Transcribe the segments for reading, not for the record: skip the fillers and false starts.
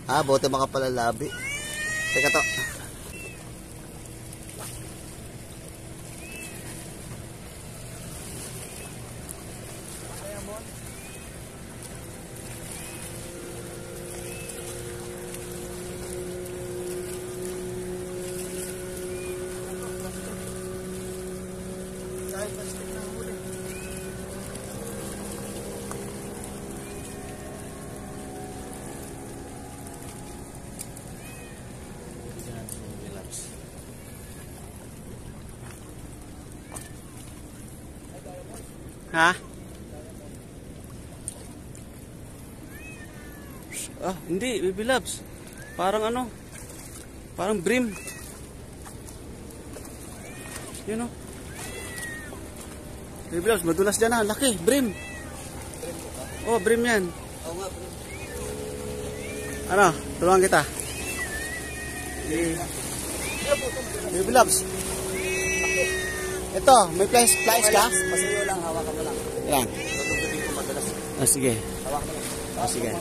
Bote makapalalabi. Teka to. Ha? Hindi, baby loves. Parang ano? Parang brim. Yun o. Baby loves, madulas dyan ha. Laki, brim. Oh, brim yan. Oo nga, brim. Ano? Tulungan kita. Baby loves. Ito, may flies ka? Pasuyo lang, hawakan mo lang. Yan. Tutugtugin ko madalas. Sige. Hawakan mo lang. Sige.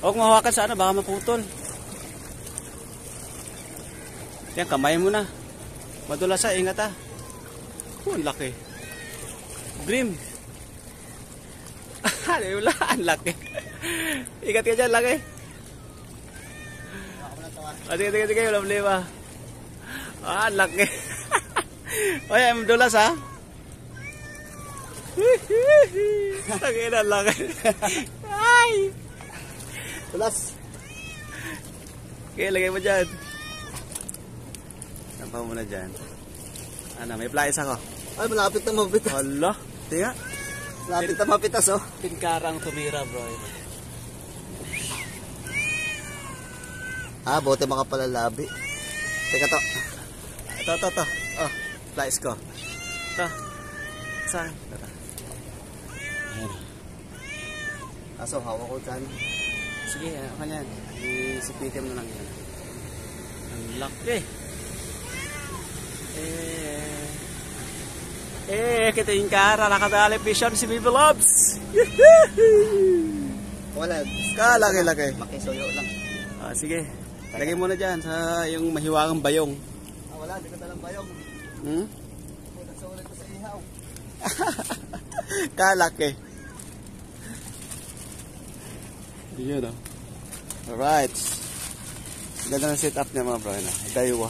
Huwag mahawakan sa ano, baka maputol. Yan, kamay mo na. Madulas ha, ingat ha. Ang laki. Brim. Wala, ang laki. Ingat ka dyan, laki. Sige, wala problema. Ang laki. Oy, madulas ha. Laki na, laki. Ay! Tulas. Okay, lagay mo dyan. Tampa mo na dyan. Ano, may flies ako. Ay, malapit na mapitas. Hala, tinga. Malapit na mapitas, oh. Pinkarang tumira, bro. Bote makapalalabi. Teka to. Ito. Oh, flies ko. Ito. Saan? Ito. Ayan. Kaso, hawak ko dyan. Sige, ako yan. Isipitin mo lang yan. Ang laki. Kita yung kara. Nakadali vision si Baby Loves. Wala. Kalaki-laki. Makisuyo lang. Sige. Lagay mo na dyan sa yung mahiwagang bayong. Wala, di ka talang bayong. Nagsulit ko sa ihaw. Kalaki. Yun o. Alright. Ganda ng setup niya mga bro. Daiwa.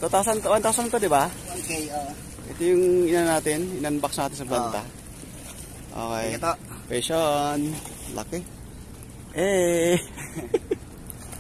1,000 to diba? 1K, Ito yung in-unbox natin sa planta. Okay. Ito. Passion. Laki.